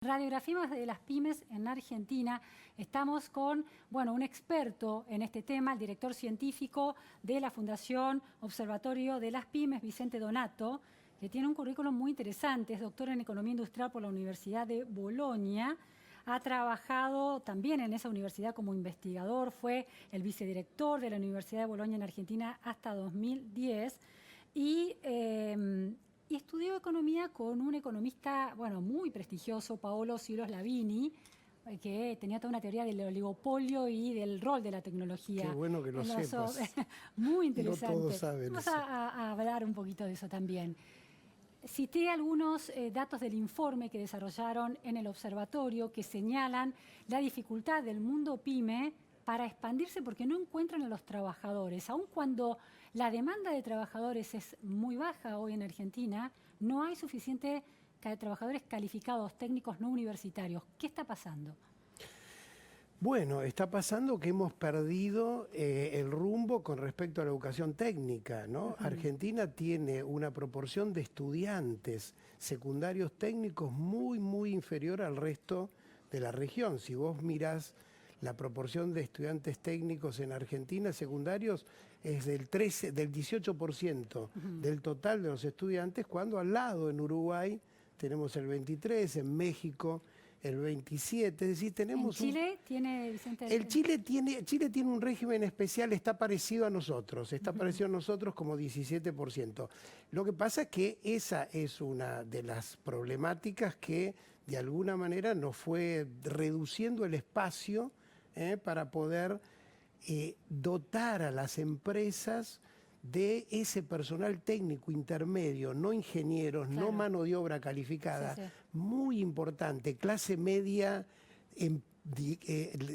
Radiografías de las pymes en Argentina. Estamos con, un experto en este tema, el director científico de la Fundación Observatorio de las Pymes, Vicente Donato, que tiene un currículum muy interesante. Es doctor en Economía Industrial por la Universidad de Bolonia. Ha trabajado también en esa universidad como investigador. Fue el vicedirector de la Universidad de Bolonia en Argentina hasta 2010. Y estudió economía con un economista, muy prestigioso, Paolo Silos Lavini, que tenía toda una teoría del oligopolio y del rol de la tecnología. Qué bueno que lo sepas. Muy interesante. No todos saben Vamos eso. a hablar un poquito de eso también. Cité algunos datos del informe que desarrollaron en el observatorio que señalan la dificultad del mundo PYME para expandirse porque no encuentran a los trabajadores. Aun cuando la demanda de trabajadores es muy baja hoy en Argentina, no hay suficiente trabajadores calificados, técnicos no universitarios. ¿Qué está pasando? Bueno, está pasando que hemos perdido el rumbo con respecto a la educación técnica, ¿no? Argentina tiene una proporción de estudiantes secundarios técnicos muy inferior al resto de la región. Si vos mirás la proporción de estudiantes técnicos en Argentina secundarios es del 18% del total de los estudiantes, cuando al lado en Uruguay tenemos el 23%, en México el 27%, es decir, tenemos... ¿En Chile tiene, Vicente? Chile tiene un régimen especial, está parecido a nosotros, como 17%. Lo que pasa es que esa es una de las problemáticas que de alguna manera nos fue reduciendo el espacio para poder dotar a las empresas de ese personal técnico intermedio, no ingenieros, claro, no mano de obra calificada, muy importante, clase media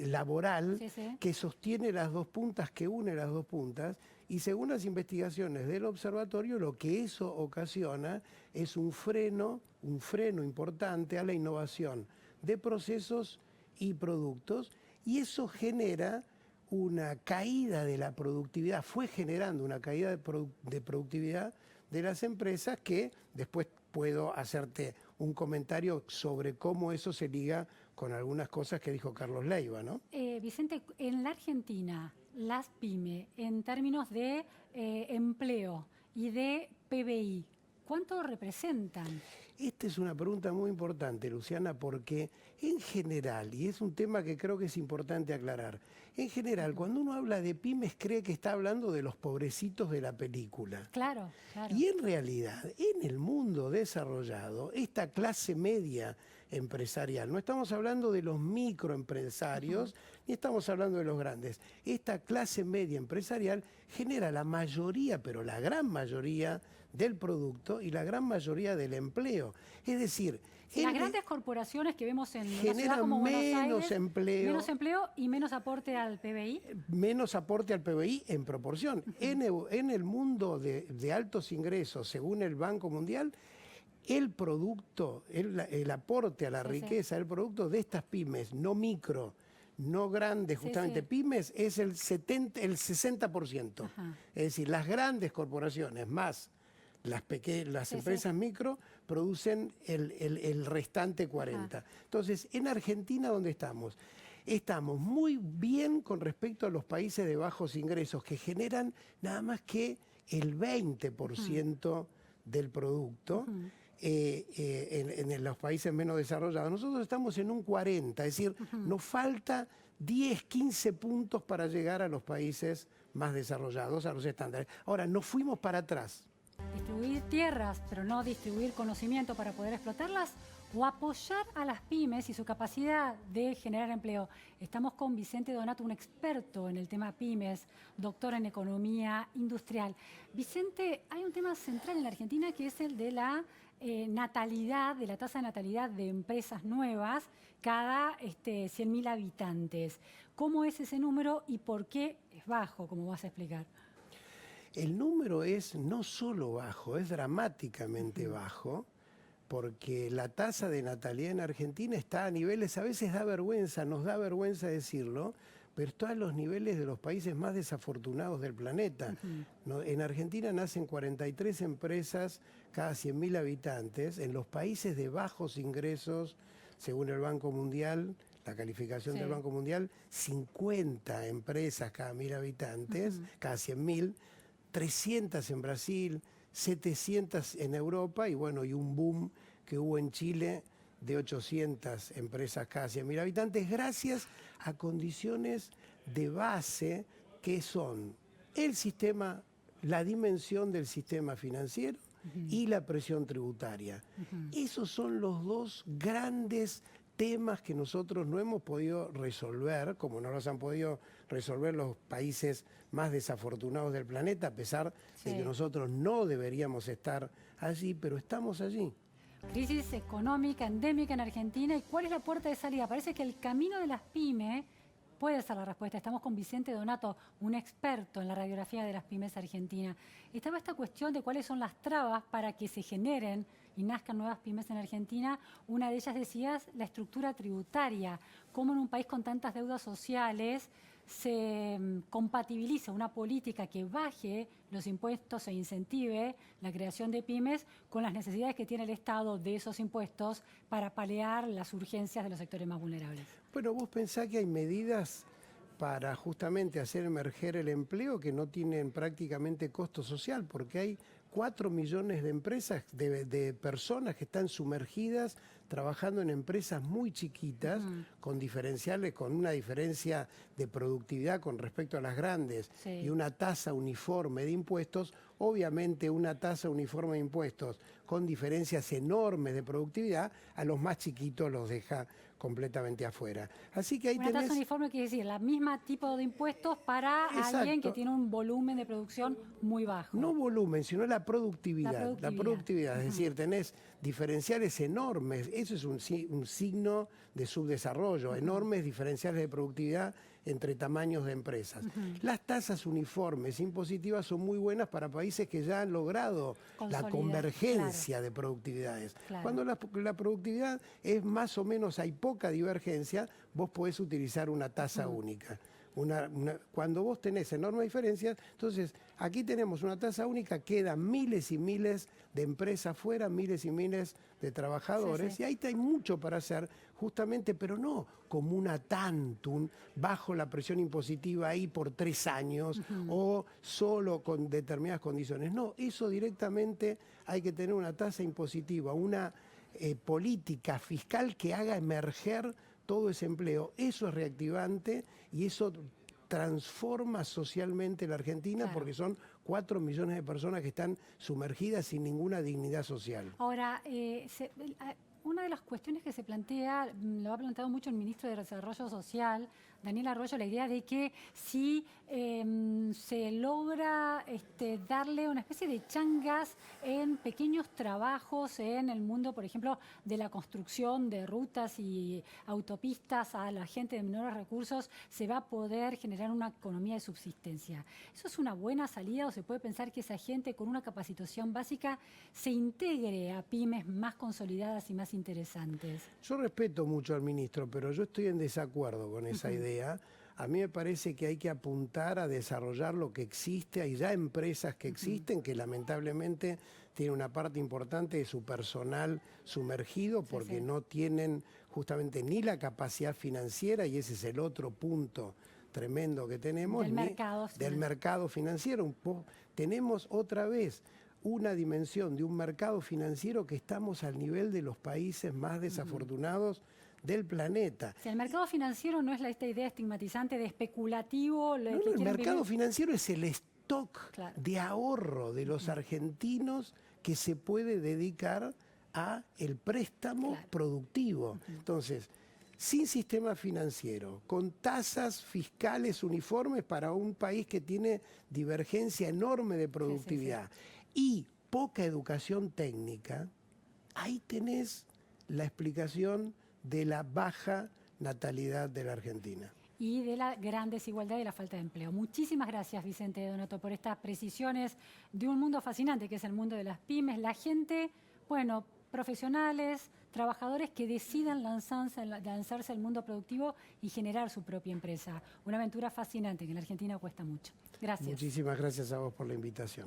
laboral, que sostiene las dos puntas, que une las dos puntas, y según las investigaciones del observatorio, lo que eso ocasiona es un freno importante a la innovación de procesos y productos, y eso genera una caída de la productividad, fue generando una caída de productividad de las empresas, que después puedo hacerte un comentario sobre cómo eso se liga con algunas cosas que dijo Carlos Leiva, ¿no? Vicente, en la Argentina, las PYME, en términos de empleo y de PBI, ¿cuánto representan? Esta es una pregunta muy importante, Luciana, porque en general, y es un tema que creo que es importante aclarar, en general, cuando uno habla de pymes cree que está hablando de los pobrecitos de la película. Claro. Y en realidad, en el mundo desarrollado, esta clase media empresarial, no estamos hablando de los microempresarios, ni estamos hablando de los grandes. Esta clase media empresarial genera la mayoría, pero la gran mayoría del producto y la gran mayoría del empleo. Es decir, las grandes corporaciones que vemos en una ciudad generan como Buenos Aires, menos empleo y menos aporte al PBI. Menos aporte al PBI en proporción. En el mundo de altos ingresos, según el Banco Mundial, el producto, el aporte a la riqueza, el producto de estas pymes, no micro, no grandes, justamente pymes, es el 60%. Es decir, las grandes corporaciones más las empresas micro producen el restante 40%. Entonces, en Argentina, ¿dónde estamos? Estamos muy bien con respecto a los países de bajos ingresos, que generan nada más que el 20% del producto en los países menos desarrollados. Nosotros estamos en un 40%, es decir, nos falta 10, 15 puntos para llegar a los países más desarrollados, a los estándares. Ahora, nos fuimos para atrás. Distribuir tierras, pero no distribuir conocimiento para poder explotarlas, o apoyar a las pymes y su capacidad de generar empleo. Estamos con Vicente Donato, un experto en el tema pymes, doctor en Economía Industrial. Vicente, hay un tema central en la Argentina que es el de la natalidad, de la tasa de natalidad de empresas nuevas cada 100.000 habitantes. ¿Cómo es ese número y por qué es bajo, como vas a explicar? El número es no solo bajo, es dramáticamente bajo, porque la tasa de natalidad en Argentina está a niveles, a veces nos da vergüenza decirlo, pero está a los niveles de los países más desafortunados del planeta. ¿No? En Argentina nacen 43 empresas cada 100.000 habitantes, en los países de bajos ingresos según el Banco Mundial, la calificación del Banco Mundial, 50 empresas cada 1.000 habitantes, cada 100.000, 300 en Brasil, 700 en Europa y bueno, y un boom que hubo en Chile de 800 empresas cada 100.000 habitantes, gracias a condiciones de base que son el sistema, la dimensión del sistema financiero y la presión tributaria. Esos son los dos grandes temas que nosotros no hemos podido resolver, como no los han podido resolver los países más desafortunados del planeta, a pesar de que nosotros no deberíamos estar allí, pero estamos allí. Crisis económica endémica en Argentina. ¿Y cuál es la puerta de salida? Parece que el camino de las pymes puede ser la respuesta. Estamos con Vicente Donato, un experto en la radiografía de las pymes argentinas. Estaba esta cuestión de cuáles son las trabas para que se generen y nazcan nuevas pymes en Argentina. Una de ellas, decías, la estructura tributaria. Cómo en un país con tantas deudas sociales se compatibiliza una política que baje los impuestos e incentive la creación de pymes con las necesidades que tiene el Estado de esos impuestos para paliar las urgencias de los sectores más vulnerables. Bueno, vos pensás que hay medidas para justamente hacer emerger el empleo que no tienen prácticamente costo social, porque hay 4 millones de empresas, de personas que están sumergidas trabajando en empresas muy chiquitas, con diferenciales, con una diferencia de productividad con respecto a las grandes y una tasa uniforme de impuestos. Obviamente una tasa uniforme de impuestos con diferencias enormes de productividad, a los más chiquitos los deja completamente afuera. Así que ahí una tasa uniforme quiere decir la misma tipo de impuestos para alguien que tiene un volumen de producción muy bajo. No volumen, sino la productividad. La productividad. Es decir, tenés diferenciales enormes. Eso es un signo de subdesarrollo. Enormes diferenciales de productividad entre tamaños de empresas. Las tasas uniformes impositivas son muy buenas para países que ya han logrado la convergencia de productividades. Cuando la productividad es más o menos, hay poca divergencia, vos podés utilizar una tasa única. Cuando vos tenés enormes diferencias, entonces aquí tenemos una tasa única, quedan miles y miles de empresas fuera, miles y miles de trabajadores, y ahí hay mucho para hacer, justamente, pero no como una tantum, bajo la presión impositiva ahí por 3 años, o solo con determinadas condiciones. No, eso directamente hay que tener una tasa impositiva, una política fiscal que haga emerger todo ese empleo. Eso es reactivante y eso transforma socialmente la Argentina, porque son 4 millones de personas que están sumergidas sin ninguna dignidad social. Ahora, una de las cuestiones que se plantea, lo ha planteado mucho el ministro de Desarrollo Social, Daniel Arroyo, la idea de que si se logra darle una especie de changas en pequeños trabajos en el mundo, por ejemplo, de la construcción de rutas y autopistas a la gente de menores recursos, se va a poder generar una economía de subsistencia. ¿Eso es una buena salida o se puede pensar que esa gente con una capacitación básica se integre a pymes más consolidadas y más interesantes? Yo respeto mucho al ministro, pero yo estoy en desacuerdo con esa idea. A mí me parece que hay que apuntar a desarrollar lo que existe. Hay ya empresas que existen que lamentablemente tienen una parte importante de su personal sumergido porque no tienen justamente ni la capacidad financiera, y ese es el otro punto tremendo que tenemos, del mercado financiero. Tenemos otra vez una dimensión de un mercado financiero que estamos al nivel de los países más desafortunados del planeta. Si el mercado financiero no es esta idea estigmatizante de especulativo. El mercado financiero es el stock de ahorro de los argentinos que se puede dedicar a el préstamo productivo. Entonces, sin sistema financiero, con tasas fiscales uniformes para un país que tiene divergencia enorme de productividad y poca educación técnica, ahí tenés la explicación de la baja natalidad de la Argentina. Y de la gran desigualdad y la falta de empleo. Muchísimas gracias, Vicente Donato, por estas precisiones de un mundo fascinante que es el mundo de las pymes. La gente, bueno, profesionales, trabajadores que decidan lanzarse al mundo productivo y generar su propia empresa. Una aventura fascinante que en la Argentina cuesta mucho. Gracias. Muchísimas gracias a vos por la invitación.